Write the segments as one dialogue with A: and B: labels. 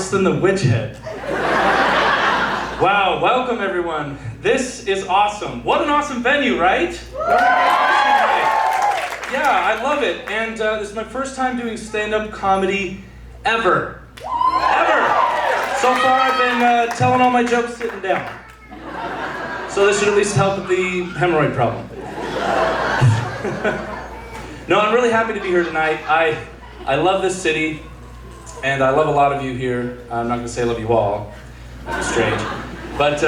A: worse than the witch head. Wow, welcome everyone. This is awesome. What an awesome venue, right? Yeah, I love it. And this is my first time doing stand-up comedy ever. So far I've been telling all my jokes sitting down. So this should at least help with the hemorrhoid problem. No, I'm really happy to be here tonight. I love this city, and I love a lot of you here. I'm not going to say I love you all. That'd be strange. But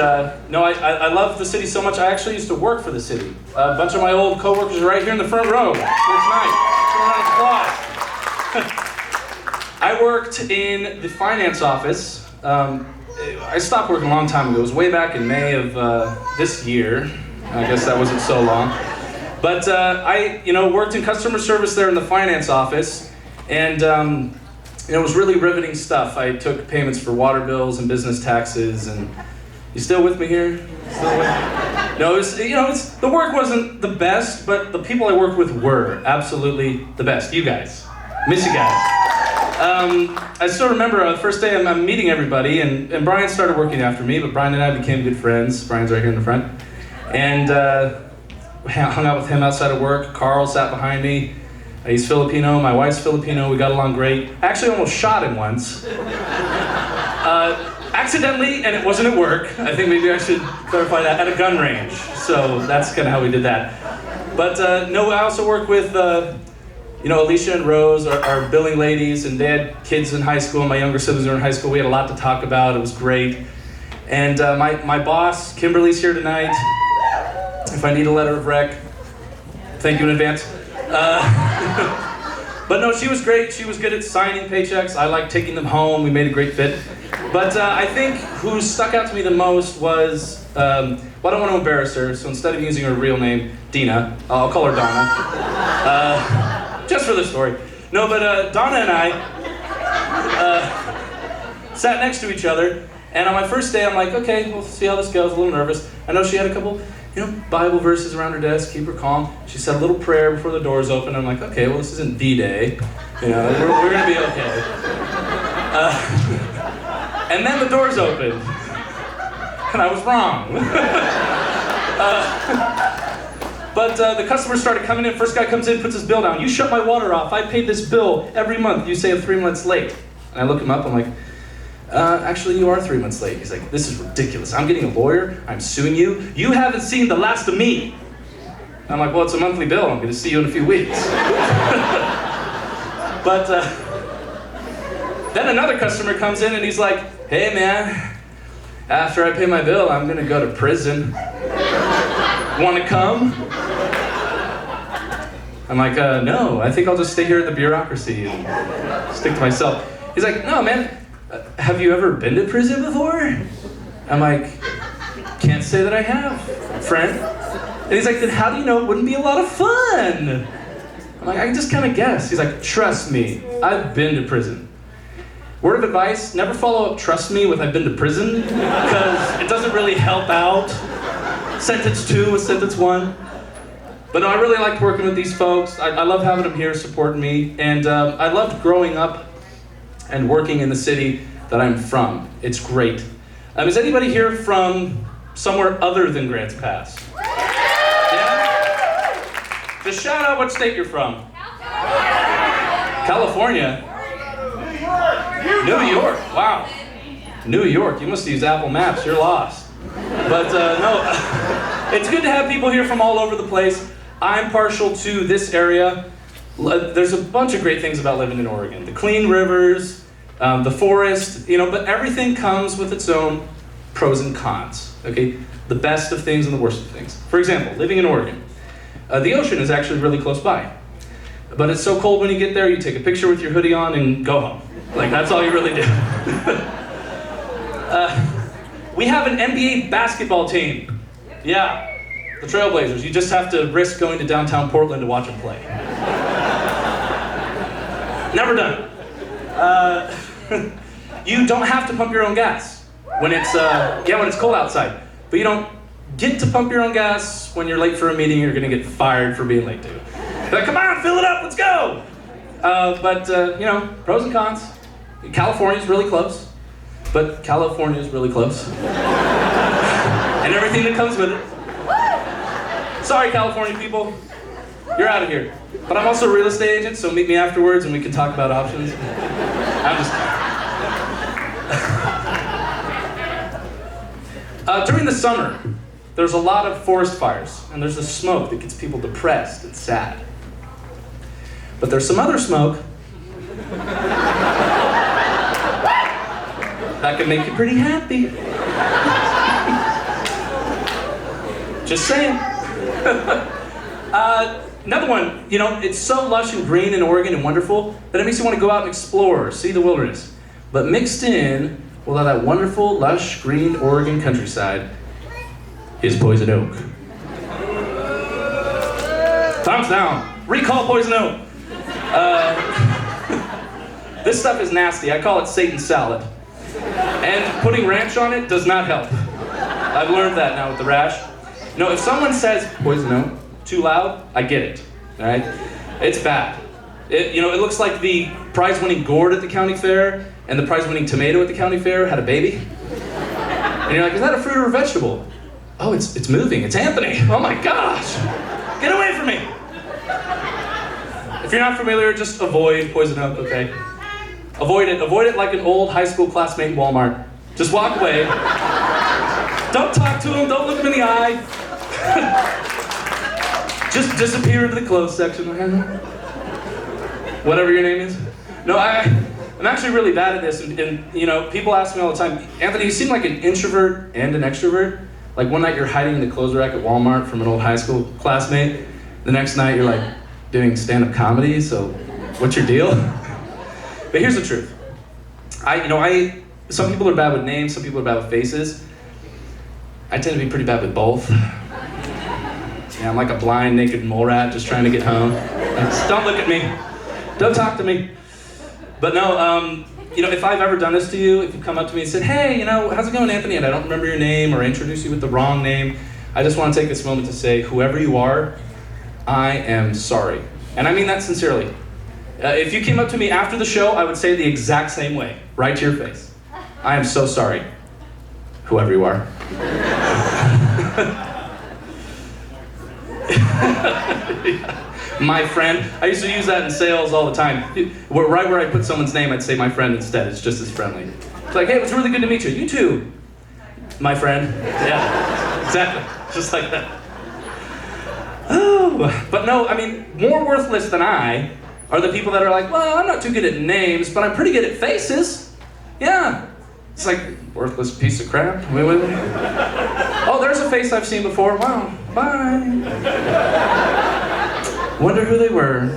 A: no, I love the city so much. I actually used to work for the city. A bunch of my old coworkers are right here in the front row here tonight. Round of applause. I worked in the finance office. I stopped working a long time ago. It was way back in May of this year. I guess that wasn't so long. But I worked in customer service there in the finance office, and it was really riveting stuff. I took payments for water bills and business taxes, and you still with me here? Still with me? No, the work wasn't the best, but the people I worked with were absolutely the best. You guys, miss you guys. I still remember the first day I'm meeting everybody, and Brian started working after me, but Brian and I became good friends. Brian's right here in the front, and hung out with him outside of work. Carl sat behind me. He's Filipino, my wife's Filipino, we got along great. I actually almost shot him once. Accidentally, and it wasn't at work. I think maybe I should clarify that, at a gun range. So that's kind of how we did that. But no, I also work with Alicia and Rose, our billing ladies, and they had kids in high school, my younger siblings were in high school. We had a lot to talk about, it was great. And my boss, Kimberly's here tonight. If I need a letter of rec, thank you in advance. But no, she was great. She was good at signing paychecks. I liked taking them home. We made a great fit. But I think who stuck out to me the most was, I don't want to embarrass her, so instead of using her real name, Dina, I'll call her Donna. Just for the story. No, but Donna and I sat next to each other, and on my first day, I'm like, okay, we'll see how this goes. A little nervous. I know she had a couple Bible verses around her desk, keep her calm. She said a little prayer before the doors open. I'm like, okay, well, this isn't D-Day. We're gonna be okay. And then the doors opened, and I was wrong. But the customers started coming in. First guy comes in, puts his bill down. You shut my water off. I paid this bill every month. You say I'm 3 months late. And I look him up, I'm like, actually, you are 3 months late. He's like, this is ridiculous. I'm getting a lawyer. I'm suing you. You haven't seen the last of me. I'm like, well, it's a monthly bill. I'm going to see you in a few weeks. But then another customer comes in and he's like, hey, man, after I pay my bill, I'm going to go to prison. Want to come? I'm like, no, I think I'll just stay here in the bureaucracy and stick to myself. He's like, no, man. Have you ever been to prison before? I'm like, can't say that I have, friend. And he's like, then how do you know it wouldn't be a lot of fun? I'm like, I can just kind of guess. He's like, trust me, I've been to prison. Word of advice, never follow up trust me with I've been to prison, because it doesn't really help out. Sentence 2 with sentence 1. But no, I really liked working with these folks. I love having them here supporting me. And I loved growing up and working in the city that I'm from. It's great. Is anybody here from somewhere other than Grants Pass? Yeah? Just shout out what state you're from. California? New York. Wow. New York. You must use Apple Maps. You're lost. But no, it's good to have people here from all over the place. I'm partial to this area. There's a bunch of great things about living in Oregon. The clean rivers, the forest, but everything comes with its own pros and cons, okay? The best of things and the worst of things. For example, living in Oregon. The ocean is actually really close by. But it's so cold when you get there, you take a picture with your hoodie on and go home. Like, that's all you really do. We have an NBA basketball team. Yeah, the Trailblazers. You just have to risk going to downtown Portland to watch them play. Never done. You don't have to pump your own gas when it's cold outside. But you don't get to pump your own gas when you're late for a meeting. You're gonna get fired for being late too. Like, come on, fill it up, let's go. But pros and cons. California's really close. but California is really close. And everything that comes with it. Sorry, California people, you're out of here. But I'm also a real estate agent, so meet me afterwards and we can talk about options. I'm just kidding. During the summer, there's a lot of forest fires, and there's a smoke that gets people depressed and sad. But there's some other smoke that can make you pretty happy. Just saying. Another one, you know, it's so lush and green in Oregon and wonderful that it makes you want to go out and explore, see the wilderness. But mixed in with all that wonderful, lush, green Oregon countryside is poison oak. Thumbs down. Recall poison oak. This stuff is nasty. I call it Satan's salad. And putting ranch on it does not help. I've learned that now with the rash. No, if someone says poison oak too loud, I get it. All right? It's bad. It looks like the prize-winning gourd at the county fair and the prize-winning tomato at the county fair had a baby. And you're like, is that a fruit or a vegetable? Oh, it's moving. It's Anthony. Oh my gosh. Get away from me. If you're not familiar, just avoid poison oak, okay? Avoid it. Avoid it like an old high school classmate in Walmart. Just walk away. Don't talk to him. Don't look him in the eye. Just disappear into the clothes section. Whatever your name is. No, I'm actually really bad at this, and you know, people ask me all the time, Anthony, you seem like an introvert and an extrovert. Like one night you're hiding in the clothes rack at Walmart from an old high school classmate. The next night you're like doing stand-up comedy, so what's your deal? But here's the truth. Some people are bad with names, some people are bad with faces. I tend to be pretty bad with both. Yeah, I'm like a blind, naked mole rat just trying to get home. Just don't look at me. Don't talk to me. But no, if I've ever done this to you, if you come up to me and said, hey, how's it going, Anthony? And I don't remember your name or introduce you with the wrong name, I just want to take this moment to say, whoever you are, I am sorry. And I mean that sincerely. If you came up to me after the show, I would say it the exact same way, right to your face. I am so sorry, whoever you are. My friend. I used to use that in sales all the time. Right where I put someone's name, I'd say my friend instead. It's just as friendly. It's like, hey, it was really good to meet you. You too, my friend. Yeah, exactly. Just like that. Oh, but no, I mean, more worthless than I are the people that are like, well, I'm not too good at names, but I'm pretty good at faces. Yeah. It's like, worthless piece of crap. Wait. Oh, there's a face I've seen before. Wow, bye. Wonder who they were.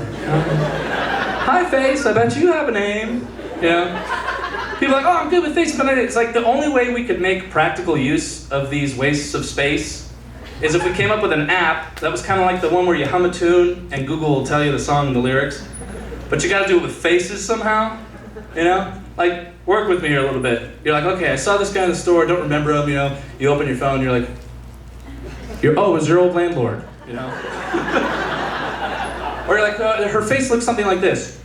A: Hi, face, I bet you have a name. Yeah. People are like, oh, I'm good with face, but it's like the only way we could make practical use of these wastes of space is if we came up with an app that was kind of like the one where you hum a tune and Google will tell you the song and the lyrics. But you gotta do it with faces somehow, Like, work with me here a little bit. You're like, okay, I saw this guy in the store, don't remember him, You open your phone, you're like, oh, it was your old landlord, Or you're like, her face looks something like this.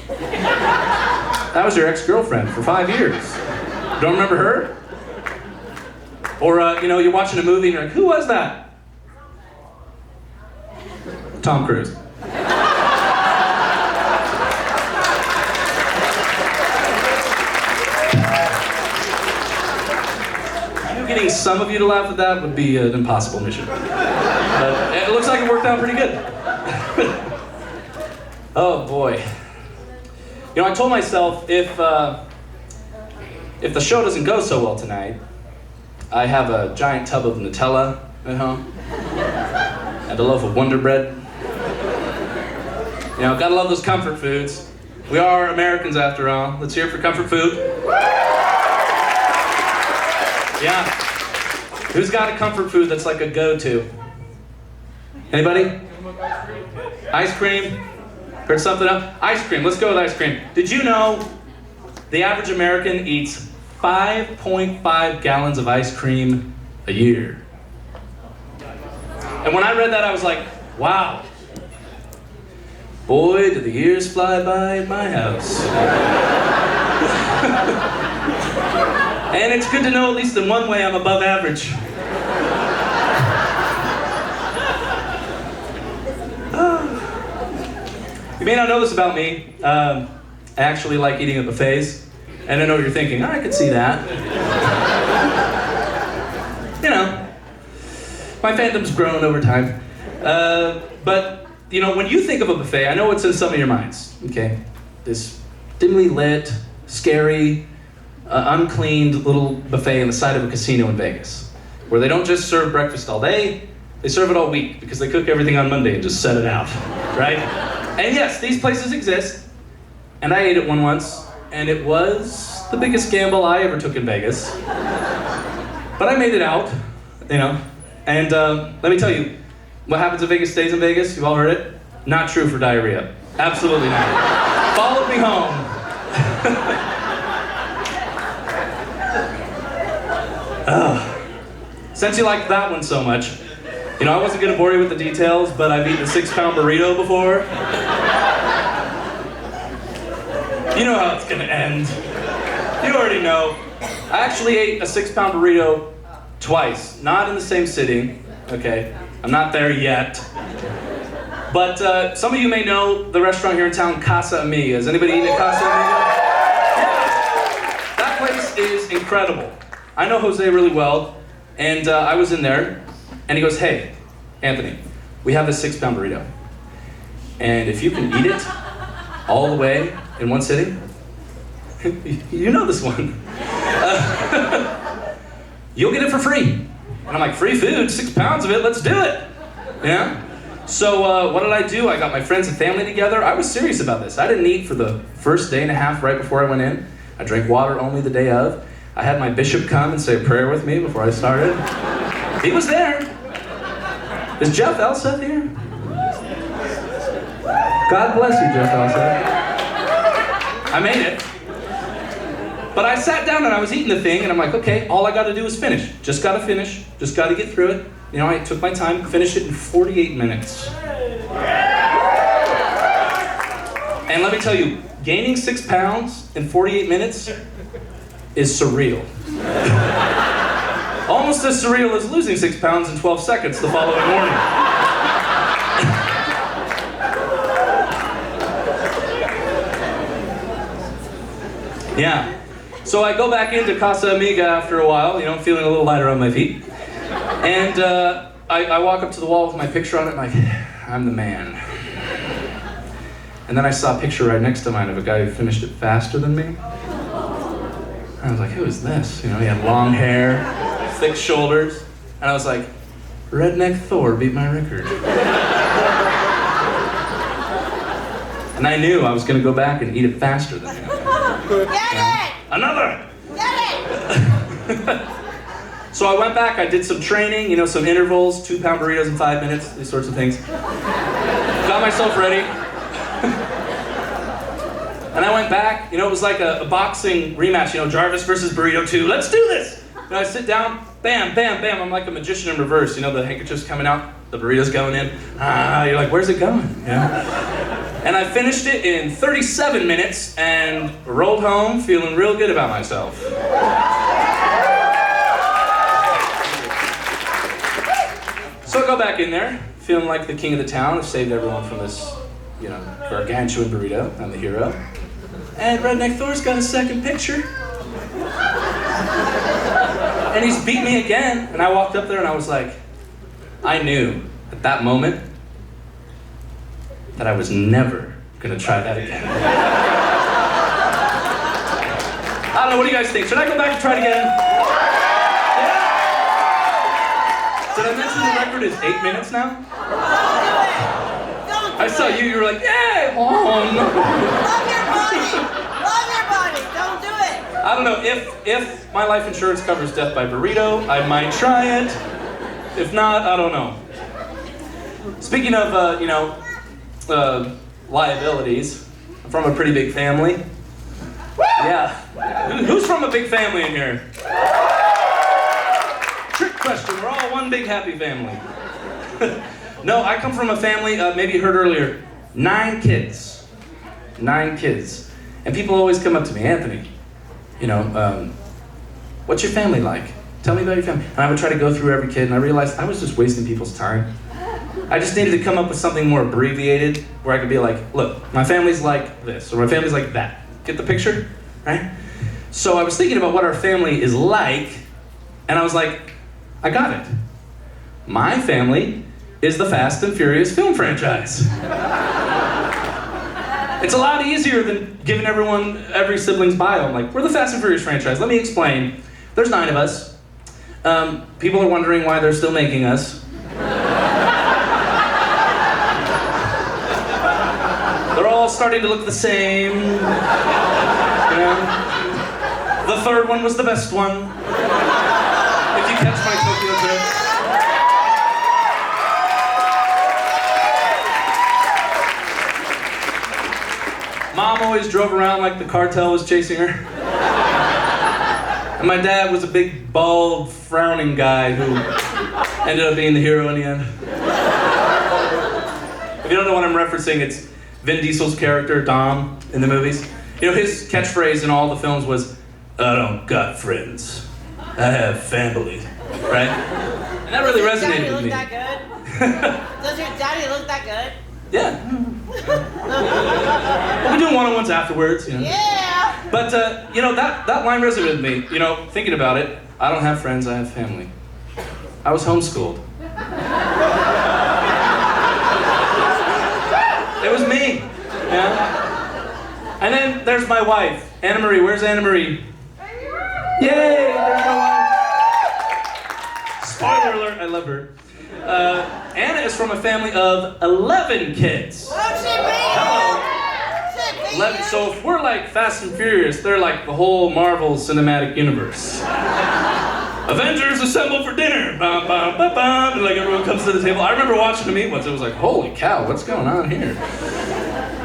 A: That was your ex-girlfriend for 5 years. Don't remember her? Or, you're watching a movie and you're like, who was that? Tom Cruise. Getting some of you to laugh at that would be an impossible mission. But it looks like it worked out pretty good. Oh boy. I told myself if the show doesn't go so well tonight, I have a giant tub of Nutella at home and a loaf of Wonder Bread. Gotta love those comfort foods. We are Americans after all. Let's hear it for comfort food. Yeah. Who's got a comfort food that's like a go-to? Anybody? Ice cream? Heard something else? Ice cream. Let's go with ice cream. Did you know the average American eats 5.5 gallons of ice cream a year? And when I read that, I was like, wow. Boy, do the years fly by in my house. And it's good to know at least in one way I'm above average. You may not know this about me. I actually like eating at buffets. And I know what you're thinking, I could see that. You know, my fandom's grown over time. But, you know, when you think of a buffet, I know what's in some of your minds, okay? This dimly lit, scary, uncleaned little buffet on the side of a casino in Vegas, where they don't just serve breakfast all day, they serve it all week, because they cook everything on Monday and just set it out, right? And yes, these places exist, and I ate at one once, and it was the biggest gamble I ever took in Vegas. But I made it out, you know, and let me tell you, what happens in Vegas stays in Vegas. You've all heard it. Not true for diarrhea. Absolutely not. Followed me home. Since you liked that one so much, you know, I wasn't gonna bore you with the details, but I've eaten a 6-pound burrito before. You know how it's gonna end. You already know. I actually ate a 6-pound burrito twice, not in the same sitting, okay? I'm not there yet. But some of you may know the restaurant here in town, Casa Amiga. Has anybody eaten at Casa Amiga? Yeah. That place is incredible. I know Jose really well, and I was in there, and he goes, hey, Anthony, we have this 6-pound burrito. And if you can eat it all the way in one sitting, you know this one. You'll get it for free. And I'm like, free food, 6 pounds of it, let's do it. Yeah? So what did I do? I got my friends and family together. I was serious about this. I didn't eat for the first day and a half right before I went in. I drank water only the day of. I had my bishop come and say a prayer with me before I started. He was there. Is Jeff Elseth here? God bless you, Jeff Elseth. I made it. But I sat down and I was eating the thing and I'm like, okay, all I gotta do is finish. Just gotta finish, just gotta get through it. You know, I took my time, finished it in 48 minutes. And let me tell you, gaining 6 pounds in 48 minutes is surreal. Almost as surreal as losing 6 pounds in 12 seconds the following morning. Yeah. So I go back into Casa Amiga after a while, you know, feeling a little lighter on my feet. And I walk up to the wall with my picture on it, and I'm like, I'm the man. And then I saw a picture right next to mine of a guy who finished it faster than me. I was like, who is this? You know, he had long hair, thick shoulders, and I was like, Redneck Thor beat my record. And I knew I was gonna go back and eat it faster than him.
B: Get it!
A: Another!
B: Get it!
A: So I went back, I did some training, you know, some intervals, 2-pound burritos in 5 minutes, these sorts of things. Got myself ready. And I went back, you know, it was like a boxing rematch, you know, Jarvis versus Burrito 2, let's do this! And I sit down, bam, bam, bam, I'm like a magician in reverse, you know, the handkerchief's coming out, the burrito's going in, you're like, where's it going? You know? And I finished it in 37 minutes and rolled home feeling real good about myself. So I go back in there, feeling like the king of the town. I've saved everyone from this, you know, gargantuan burrito. I'm the hero. And Redneck Thor's got a second picture. And he's beat me again. And I walked up there and I was like, I knew at that moment that I was never gonna try that again. I don't know, what do you guys think? Should I go back and try it again? Yeah? Did I mention the record is 8 minutes now?
B: Don't do
A: I saw you were like, yay! Oh, no.
B: Love your body! Love your body! Don't do it!
A: I don't know, if my life insurance covers death by burrito, I might try it. If not, I don't know. Speaking of, you know, liabilities. I'm from a pretty big family. Yeah. Who's from a big family in here? Trick question. We're all one big happy family. No, I come from a family, maybe you heard earlier, 9 kids. 9 kids. And people always come up to me, Anthony, you know, What's your family like? Tell me about your family. And I would try to go through every kid, and I realized I was just wasting people's time. I just needed to come up with something more abbreviated, where I could be like, look, my family's like this, or my family's like that. Get the picture, right? So I was thinking about what our family is like, and I was like, I got it. My family is the Fast and Furious film franchise. It's a lot easier than giving every sibling's bio. I'm like, we're the Fast and Furious franchise. Let me explain. There's 9 of us. People are wondering why they're still making us. They're all starting to look the same. You know? The third one was the best one. If you catch my Tokyo drift. Mom always drove around like the cartel was chasing her. And my dad was a big, bald, frowning guy who ended up being the hero in the end. If you don't know what I'm referencing, it's Vin Diesel's character, Dom, in the movies. You know, his catchphrase in all the films was, I don't got friends, I have family, right? And that really resonated with me.
B: Does your daddy look that good? Does your daddy look that good?
A: Yeah. We'll be doing one-on-ones afterwards, you know.
B: Yeah!
A: But, you know, that line resonated with me. You know, thinking about it, I don't have friends, I have family. I was homeschooled. It was me, yeah? And then there's my wife, Anna Marie. Where's Anna Marie? Yay, there's my wife. Spoiler alert, I love her. Anna is from a family of 11 kids.
B: Oh, she beat
A: Hello.
B: you! She beat
A: 11,
B: you!
A: so if we're like Fast and Furious, they're like the whole Marvel Cinematic Universe. Avengers Assemble for dinner! Bum, bum, bum, bum. And like everyone comes to the table. I remember watching the meet once, it was like, holy cow, what's going on here?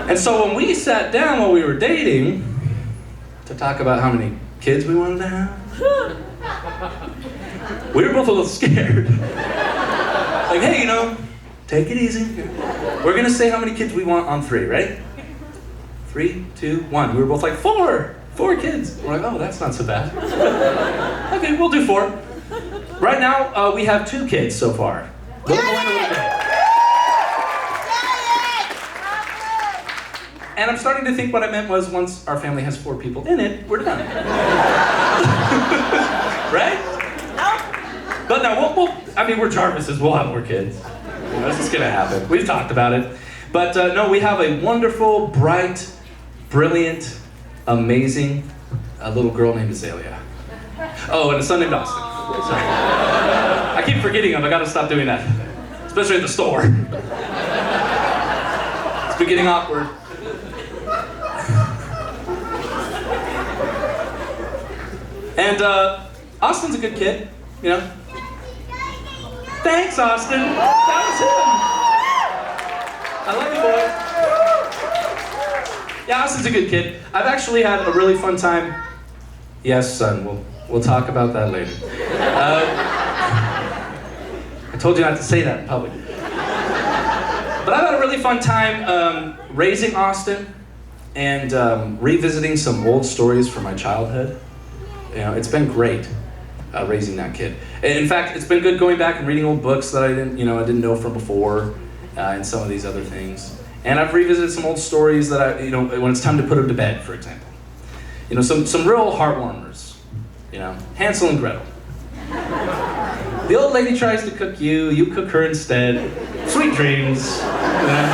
A: And so when we sat down while we were dating to talk about how many kids we wanted to have, we were both a little scared. Like, hey, you know, take it easy. We're gonna say how many kids we want on 3, right? 3, 2, 1. We were both like, 4! 4 kids. We're like, oh, that's not so bad. Okay, we'll do 4. Right now, we have 2 kids so far. Little boy and a little girl. And I'm starting to think what I meant was once our family has 4 people in it, we're done. Right?
B: Nope.
A: But no, I mean, we're Jarvises, we'll have more kids. You know, this is gonna happen. We've talked about it. But no, we have a wonderful, bright, brilliant, amazing little girl named Azalea. Oh, and a son named Austin. Sorry. I keep forgetting him, I gotta stop doing that. Especially at the store. It's been getting awkward. And Austin's a good kid, you know. Thanks, Austin. That was him. I love you, boy. Yeah, Austin's a good kid. I've actually had a really fun time. Yes, son. We'll talk about that later. I told you not to say that in public. But I've had a really fun time raising Austin and revisiting some old stories from my childhood. You know, it's been great raising that kid. In fact, it's been good going back and reading old books that I didn't know from before, and some of these other things. And I've revisited some old stories that when it's time to put him to bed, for example. You know, some real heartwarmers. You know, Hansel and Gretel. The old lady tries to cook you, you cook her instead. Sweet dreams. You know?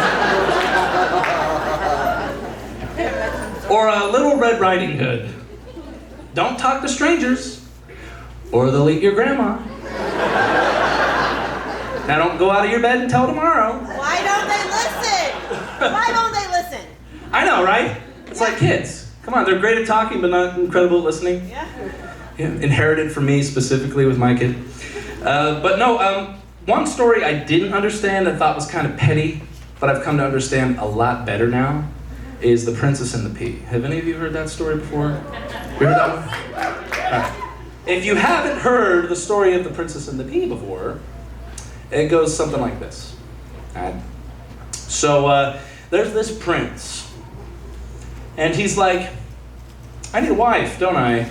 A: Or a Little Red Riding Hood. Don't talk to strangers, or they'll eat your grandma. Now don't go out of your bed until tomorrow.
B: Why don't they listen? Why don't they listen?
A: I know, right? It's like kids. Come on, they're great at talking, but not incredible at listening.
B: Yeah.
A: Yeah, inherited from me specifically with my kid. But no, one story I didn't understand and thought was kind of petty, but I've come to understand a lot better now, is The Princess and the Pea. Have any of you heard that story before? You heard that one? Right. If you haven't heard the story of The Princess and the Pea before, it goes something like this. Right. So there's this prince, and he's like, I need a wife, don't I?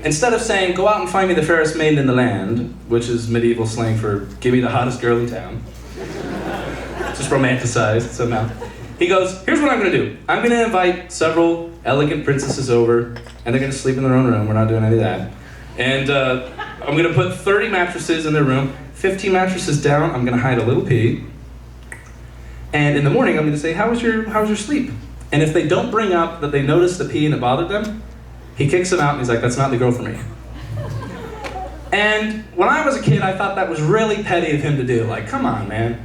A: instead of saying, go out and find me the fairest maiden in the land, which is medieval slang for give me the hottest girl in town, just romanticized somehow, he goes, here's what I'm gonna do. I'm gonna invite several elegant princesses over, and they're gonna sleep in their own room. We're not doing any of that. And I'm gonna put 30 mattresses in their room, 15 mattresses down, I'm gonna hide a little pee. And in the morning, I'm gonna say, how was your sleep? And if they don't bring up that they noticed the pee and it bothered them, he kicks them out and he's like, that's not the girl for me. And when I was a kid, I thought that was really petty of him to do. Like, come on, man.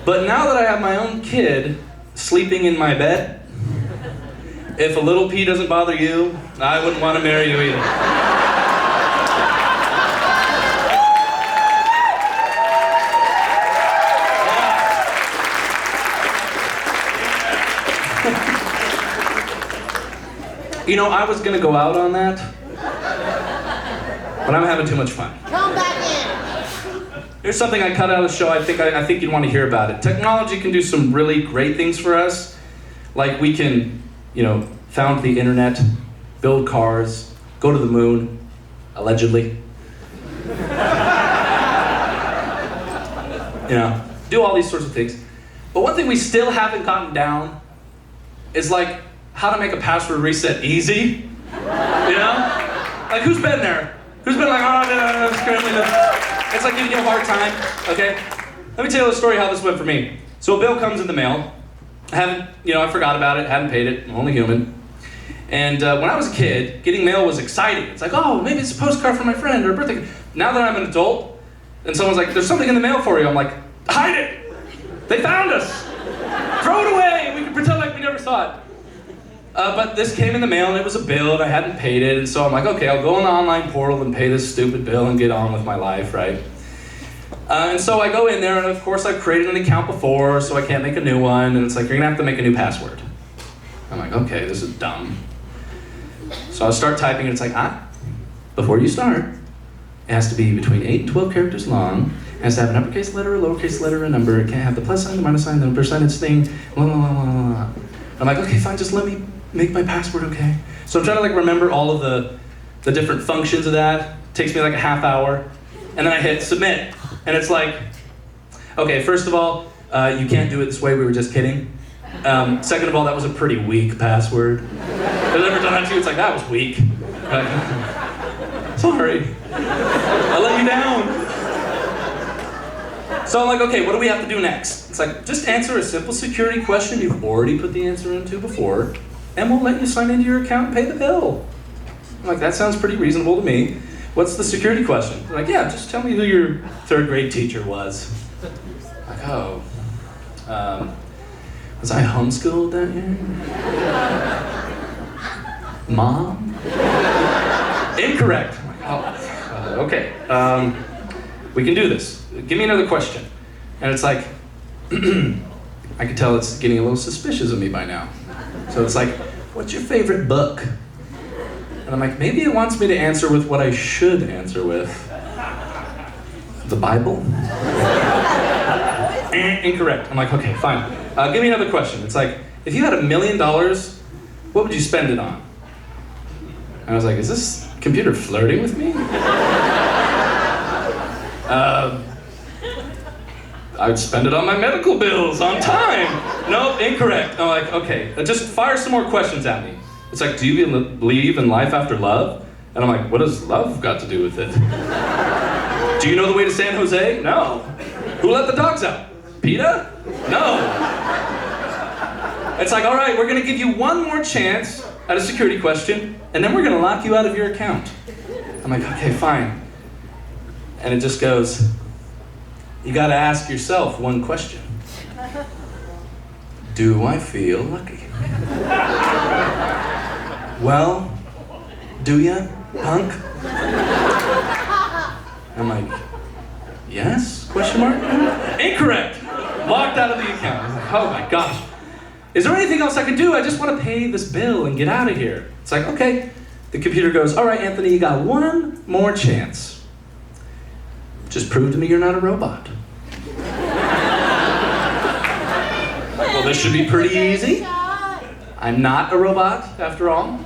A: But now that I have my own kid sleeping in my bed, if a little pee doesn't bother you, I wouldn't want to marry you either. You know, I was gonna go out on that, but I'm having too much fun.
B: Come back in.
A: Here's something I cut out of the show. I think you'd want to hear about it. Technology can do some really great things for us. Like we can, found the internet, build cars, go to the moon, allegedly. Do all these sorts of things. But one thing we still haven't gotten down is like how to make a password reset easy. Like who's been there? Who's been like, oh no, scrambling. It's like giving you a hard time, okay? Let me tell you the story how this went for me. So a bill comes in the mail. I forgot about it, hadn't paid it, I'm only human. And when I was a kid, getting mail was exciting. It's like, oh, maybe it's a postcard from my friend or a birthday. Now that I'm an adult, and someone's like, there's something in the mail for you, I'm like, hide it! They found us! Throw it away! We can pretend like we never saw it. But this came in the mail and it was a bill and I hadn't paid it, and so I'm like, okay, I'll go on the online portal and pay this stupid bill and get on with my life, right? And so I go in there and of course I've created an account before, so I can't make a new one, and it's like, you're gonna have to make a new password. I'm like, okay, this is dumb. So I start typing and it's like, before you start, it has to be between 8 and 12 characters long, it has to have an uppercase letter, a lowercase letter, a number, it can't have the plus sign, the minus sign, the percentage thing, blah, blah, blah, blah, blah. I'm like, okay, fine, just let me make my password, okay? So I'm trying to remember all of the different functions of that. It takes me like a half hour. And then I hit submit. And it's like, okay, first of all, you can't do it this way, we were just kidding. Second of all, that was a pretty weak password. Have you ever done that to you? It's like, that was weak. Sorry, I let you down. So I'm like, okay, what do we have to do next? It's like, just answer a simple security question you've already put the answer into before, and we'll let you sign into your account and pay the bill. I'm like, that sounds pretty reasonable to me. What's the security question? They're like, yeah, just tell me who your third grade teacher was. I'm like, oh, was I homeschooled that year? Mom? Incorrect. I'm like, oh, okay. We can do this. Give me another question. And it's like, I can tell it's getting a little suspicious of me by now. So it's like, what's your favorite book? And I'm like, maybe it wants me to answer with what I should answer with. The Bible? Incorrect. I'm like, okay, fine. Give me another question. It's like, if you had $1 million, what would you spend it on? And I was like, is this computer flirting with me? I would spend it on my medical bills on time. No, incorrect. I'm like, okay, just fire some more questions at me. It's like, do you believe in life after love? And I'm like, what does love got to do with it? Do you know the way to San Jose? No. Who let the dogs out? PETA? No. It's like, all right, we're gonna give you one more chance at a security question, and then we're gonna lock you out of your account. I'm like, okay, fine. And it just goes, you gotta ask yourself one question. Do I feel lucky? Well, do ya, punk? I'm like, yes? Question mark? Incorrect! Locked out of the account. I'm like, oh my gosh. Is there anything else I can do? I just want to pay this bill and get out of here. It's like, okay. The computer goes, all right, Anthony, you got one more chance. Just prove to me you're not a robot. Well, this should be pretty easy. I'm not a robot, after all.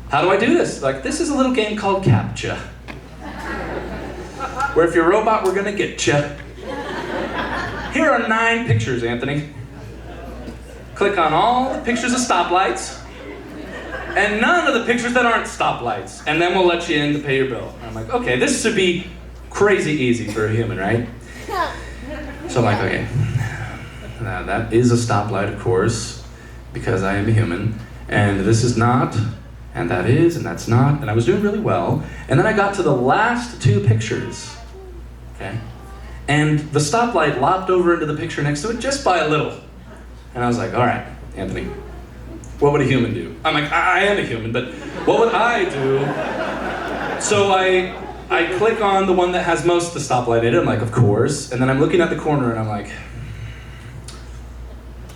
A: how do I do this? Like, this is a little game called Captcha. Where if you're a robot, we're gonna get you. Here are 9 pictures, Anthony. Click on all the pictures of stoplights, and none of the pictures that aren't stoplights, and then we'll let you in to pay your bill. And I'm like, okay, this should be crazy easy for a human, right? So I'm like, okay, that is a stoplight, of course, because I am a human, and this is not, and that is, and that's not, and I was doing really well, and then I got to the last 2 pictures, okay? And the stoplight lopped over into the picture next to it just by a little. And I was like, all right, Anthony, what would a human do? I'm like, I am a human, but what would I do? So I click on the one that has most of the stoplight in it. I'm like, of course. And then I'm looking at the corner and I'm like,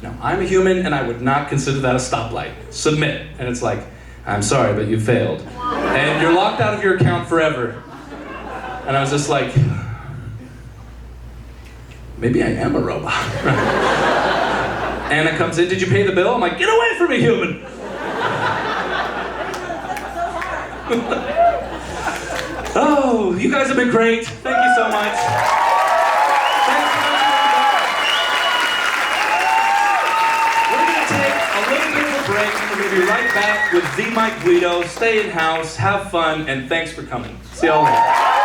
A: no, I'm a human and I would not consider that a stoplight. Submit. And it's like, I'm sorry, but you failed. And you're locked out of your account forever. And I was just like, maybe I am a robot. Anna comes in, did you pay the bill? I'm like, get away from me, human! Oh, you guys have been great. Thank you so much. Thanks so much, everybody. We're going to take a little bit of a break, and we're going to be right back with the Mike Guido. Stay in house, have fun, and thanks for coming. See y'all later.